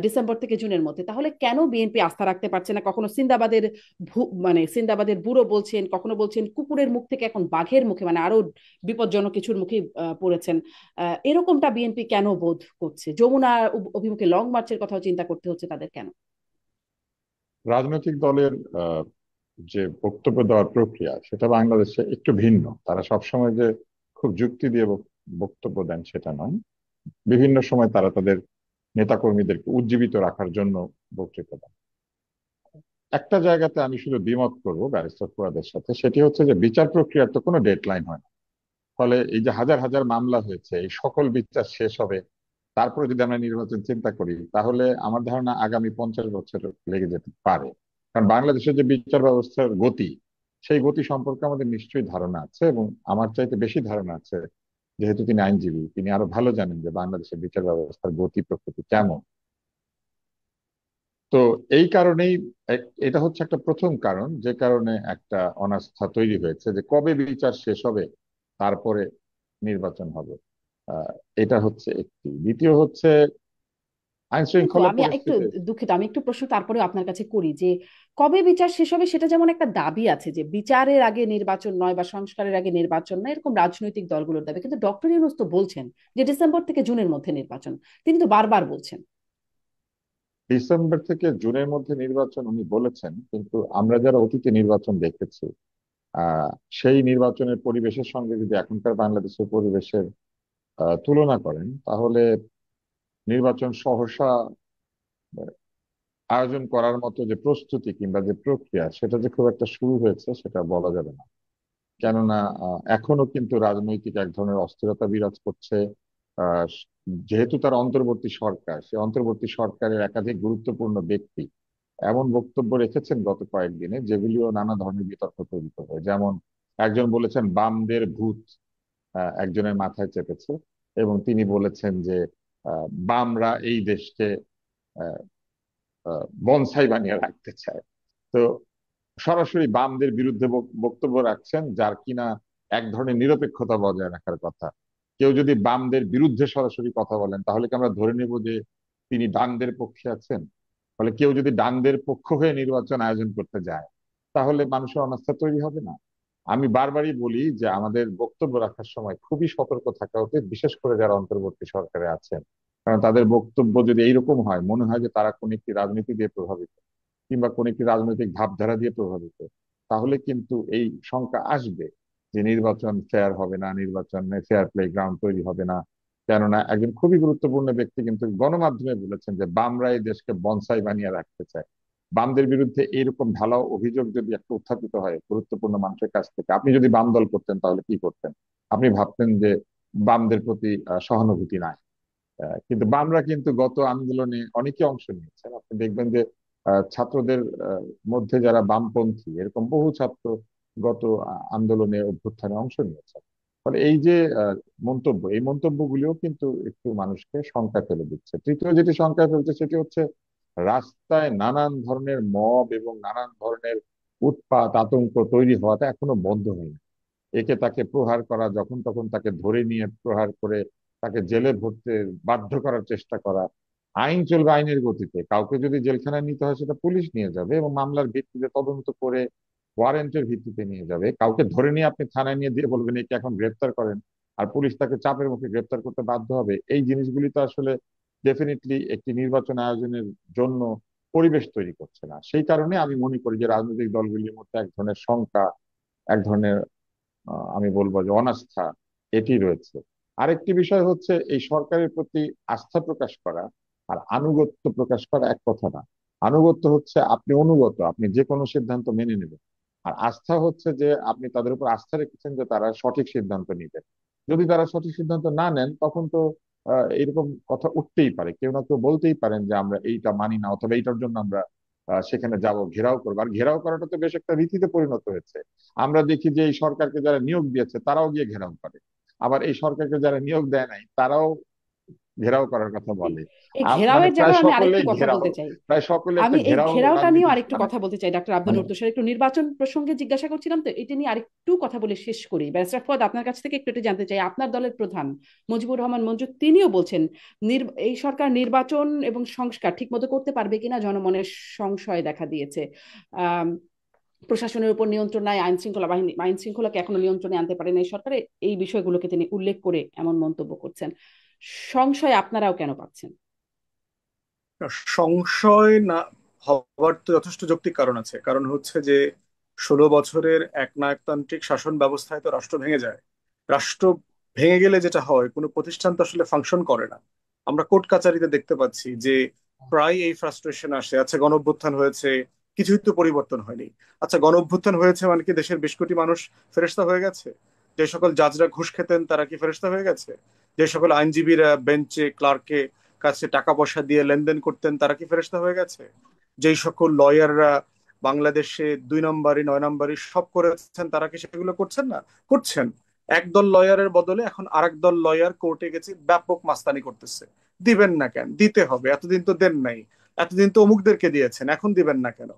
December থেকে জুনের মধ্যে, তাহলে কেন বিএনপি আস্থা রাখতে পারছে না? কখনো সিন্দাবাদের মানে সিন্দাবাদের বুড়ো বলছেন, কখনো বলছেন কুকুরের মুখ থেকে এখন বাঘের মুখে, মানে আরো বিপজ্জনক কিছুর মুখে পড়েছেন। এরকমটা বিএনপি কেন বোধ করছে? যমুনা অভিমুখে লং মার্চের কথাও চিন্তা করতে হচ্ছে তাদের কেন? রাজনৈতিক দলের আহ, যে বক্তব্য দেওয়ার প্রক্রিয়া সেটা বাংলাদেশে একটু ভিন্ন। তারা সবসময় যে খুব যুক্তি দিয়ে বক্তব্য দেন সেটা নয়। বিভিন্ন সময় তারা তাদের নেতাকর্মীদেরকে উজ্জীবিত রাখার জন্য বক্তৃতা দেন। একটা জায়গাতে আমি শুধু দ্বিমত করবো ব্যারিস্টার ফুয়াদের সাথে, সেটি হচ্ছে যে বিচার প্রক্রিয়ার তো কোনো ডেডলাইন হয় না। ফলে এই যে হাজার হাজার মামলা হয়েছে, এই সকল বিচার শেষ হবে, তারপরে যদি আমরা নির্বাচন চিন্তা করি, তাহলে আমার ধারণা আগামী 50 বছর লেগে যেতে পারে। কারণ বাংলাদেশের যে বিচার ব্যবস্থার গতি, সেই গতি সম্পর্কে আমাদের নিশ্চয়ই ধারণা আছে, এবং আমার চাইতে বেশি ধারণা আছে, যেহেতু তিনি আইনজীবী, তিনি আরো ভালো জানেন যে বাংলাদেশের বিচার ব্যবস্থার গতি প্রকৃতি কেমন। তো এই কারণেই এটা হচ্ছে একটা প্রথম কারণ, যে কারণে একটা অনাস্থা তৈরি হয়েছে যে কবে বিচার শেষ হবে, তারপরে নির্বাচন হবে। আহ, এটা হচ্ছে একটি। দ্বিতীয় হচ্ছে আইন কিন্তু শৃঙ্খলা আমি একটু পরিস্থিতি। দুঃখিত, আমি একটু প্রশ্ন তারপরে আপনার কাছে করি যে কবে বিচার শেষ হবে সেটা যেমন একটা দাবি আছে যে বিচারের আগে নির্বাচন নয় বা সংস্কারের আগে নির্বাচন নয়, এরকম রাজনৈতিক দলগুলোর দাবি, কিন্তু ডক্টর ইউনূস তো বলছেন যে ডিসেম্বর থেকে জুনের মধ্যে নির্বাচন। তিনি তো বারবার বলছেন। ডিসেম্বর থেকে জুনের মধ্যে নির্বাচন উনি বলেছেন, কিন্তু আমরা যারা অতীতে নির্বাচন দেখেছি, আহ সেই নির্বাচনের পরিবেশের সঙ্গে যদি এখনকার বাংলাদেশের পরিবেশের তুলনা করেন, তাহলে নির্বাচন সহসা আয়োজন করার মতো যে প্রস্তুতি কিংবা যে প্রক্রিয়া, সেটা যে খুব একটা শুরু হয়েছে সেটা বলা যাবে না। কেননা এখনো কিন্তু রাজনৈতিক এক ধরনের অস্থিরতা বিরাজ করছে। আহ, যেহেতু তার অন্তর্বর্তী সরকার, সে অন্তর্বর্তী সরকারের একাধিক গুরুত্বপূর্ণ ব্যক্তি এমন বক্তব্য রেখেছেন গত কয়েকদিনে, যেগুলিও নানা ধরনের বিতর্ক তৈরি করবে। যেমন একজন বলেছেন বামদের ভূত একজনের মাথায় চেপেছে, এবং তিনি বলেছেন যে বামরা এই দেশকে আহ, বনসাই বানিয়ে রাখতে চায়। তো সরাসরি বামদের বিরুদ্ধে বক্তব্য রাখছেন, যার কিনা এক ধরনের নিরপেক্ষতা বজায় রাখার কথা। কেউ যদি বামদের বিরুদ্ধে সরাসরি কথা বলেন, তাহলে কি আমরা ধরে নেব যে তিনি ডানদের পক্ষে আছেন? ফলে কেউ যদি ডানদের পক্ষ হয়ে নির্বাচন আয়োজন করতে যায়, তাহলে মানুষের অনাস্থা তৈরি হবে না? আমি বারবারই বলি যে আমাদের বক্তব্য রাখার সময় খুবই সতর্ক থাকা উচিত, বিশেষ করে যারা অন্তর্বর্তী সরকারে আছেন। কারণ তাদের বক্তব্য যদি এইরকম হয়, মনে হয় যে তারা কোন একটি রাজনীতি দিয়ে প্রভাবিত কিংবা কোন একটি রাজনৈতিক ভাবধারা দিয়ে প্রভাবিত, তাহলে কিন্তু এই শঙ্কা আসবে যে নির্বাচন ফেয়ার হবে না, নির্বাচনে ফেয়ার প্লে গ্রাউন্ড তৈরি হবে না। কেননা একজন খুবই গুরুত্বপূর্ণ ব্যক্তি কিন্তু গণমাধ্যমে বলেছেন যে বামরা এই দেশকে বনসাই বানিয়ে রাখতে চায়। বামদের বিরুদ্ধে এইরকম ঢালাও অভিযোগ যদি একটা উত্থাপিত হয় গুরুত্বপূর্ণ মানুষের কাছ থেকে, আপনি যদি বাম দল করতেন তাহলে কি করতেন? আপনি ভাবতেন যে বামদের প্রতি সহানুভূতি নাই। কিন্তু বামরা কিন্তু গত আন্দোলনে অনেকে অংশ নিয়েছেন। আপনি দেখবেন যে ছাত্রদের মধ্যে যারা বামপন্থী, এরকম বহু ছাত্র গত আন্দোলনে অভ্যুত্থানে অংশ নিয়েছেন। ফলে এই যে মন্তব্য, এই মন্তব্যগুলিও কিন্তু একটু মানুষকে শঙ্কা ফেলে দিচ্ছে। তৃতীয় যেটি শঙ্কা ফেলছে সেটি হচ্ছে রাস্তায় নানান ধরনের মব এবং নানান ধরনের উৎপাত আতঙ্ক তৈরি হওয়াটা এখনো বন্ধ হয়নি। একে তাকে প্রহার করা, যখন তখন তাকে ধরে নিয়ে প্রহার করে তাকে জেলে ভরতে বাধ্য করার চেষ্টা করা। আইন চলবে আইনের গতিতে, কাউকে যদি জেলখানায় নিতে হয় সেটা পুলিশ নিয়ে যাবে এবং মামলার ভিত্তিতে তদন্ত করে ওয়ারেন্টের ভিত্তিতে নিয়ে যাবে। কাউকে ধরে নিয়ে আপনি থানায় নিয়ে দিয়ে বলবেন একে এখন গ্রেপ্তার করেন, আর পুলিশ তাকে চাপের মুখে গ্রেপ্তার করতে বাধ্য হবে। এই জিনিসগুলি তো আসলে ডেফিনেটলি একটি নির্বাচন আয়োজনের জন্য পরিবেশ তৈরি করছে না। সেই কারণে আমি মনে করি যে রাজনৈতিক দলগুলির মধ্যে এক ধরনের শঙ্কা, এক ধরনের আমি বলবো যে অনাস্থা, এটি রয়েছে। আরেকটি বিষয় হচ্ছে এই সরকারের প্রতি আস্থা প্রকাশ করা আর আনুগত্য প্রকাশ করা এক কথা না। আনুগত্য হচ্ছে আপনি অনুগত, আপনি যে কোনো সিদ্ধান্ত মেনে নেবেন। আর আস্থা হচ্ছে যে আপনি তাদের উপর আস্থা রেখেছেন যে তারা সঠিক সিদ্ধান্ত নিবেন। যদি তারা সঠিক সিদ্ধান্ত না নেন, তখন তো এরকম কথা উঠতেই পারে, কেউ না কেউ বলতেই পারেন যে আমরা এইটা মানি না, অথবা এইটার জন্য আমরা সেখানে যাব, ঘেরাও করবো। আর ঘেরাও করাটা তো বেশ একটা রীতিতে পরিণত হয়েছে। আমরা দেখি যে এই সরকারকে যারা নিয়োগ দিয়েছে তারাও গিয়ে ঘেরাও করে, আবার এই সরকারকে যারা নিয়োগ দেয় নাই তারাও ঘেরাও করার কথা জি। বলে। এই মানে ঘেরাওয়ের প্রায় জায়গায় আমি আরেকটু সকলেই কথা ঘেরাও, বলতে চাই। প্রায় সকলে একটা আমি এই ঘেরাও ঘেরাওটা নিয়েও রাজনীতি আরেকটু মানে, কথা বলতে চাই, ডাক্তার আব্দুল মানে নূর তুষার, একটু নির্বাচন প্রসঙ্গে জিজ্ঞাসা করছিলাম তো, এটা নিয়ে আরেকটু কথা বলে শেষ করি। ব্যারিস্টার ফুয়াদ, আপনার কাছ থেকে একটু এটা জানতে চাই। আপনার দলের প্রধান মুজিবুর রহমান মঞ্জু তিনিও বলছেন এই সরকার নির্বাচন এবং সংস্কার ঠিকমতো করতে পারবে কিনা জনমনের সংশয় দেখা দিয়েছে। আহ প্রশাসনের উপর নিয়ন্ত্রণ নাই, আইন শৃঙ্খলা বাহিনী আইন শৃঙ্খলাকে এখনো নিয়ন্ত্রণে আনতে পারে না এই সরকারে, এই বিষয়গুলোকে তিনি উল্লেখ করে এমন মন্তব্য করছেন। সংশয় আপনারাও কেন পাচ্ছেন? সংশয় না হওয়ার তো যথেষ্ট যৌক্তিক কারণ আছে। কারণ হচ্ছে যে 16 বছরের একনায়কতান্ত্রিক শাসন ব্যবস্থায় তো রাষ্ট্র ভেঙে যায়। রাষ্ট্র ভেঙে গেলে যেটা হয়, কোনো প্রতিষ্ঠান তো আসলে ফাংশন করে না। আমরা কোর্ট কাচারিতে দেখতে পাচ্ছি যে প্রায় এই ফ্রাস্ট্রেশন আসে। আচ্ছা, গণ অভ্যুত্থান হয়েছে, কিছুই তো পরিবর্তন হয়নি। আচ্ছা, গণ অভ্যুত্থান হয়েছে মানে কি দেশের 20 কোটি মানুষ ফেরেশতা হয়ে গেছে? যে সকল জাজরা ঘুষ খেতেন তারা কি ফেরেশতা হয়ে গেছে? যে সকল আইনজীবীরা বেঞ্চে ক্লার্কে কাছে টাকা পয়সা দিয়ে লেনদেন করতেন তারা কি ফেরেশতা হয়ে গেছে? যেই সকল লয়াররা বাংলাদেশে 2 নম্বরি 9 নম্বরি সব করেছেন তারা কি সেগুলো করছেন না? করছেন। একদল লয়ারের বদলে এখন আরেক দল লয়ার কোর্টে গেছে ব্যাপক মাস্তানি করতেছে। দিবেন না কেন? দিতে হবে, এতদিন তো দেন নাই। এতদিন তো অমুকদেরকে দিয়েছেন, এখন দিবেন না কেন?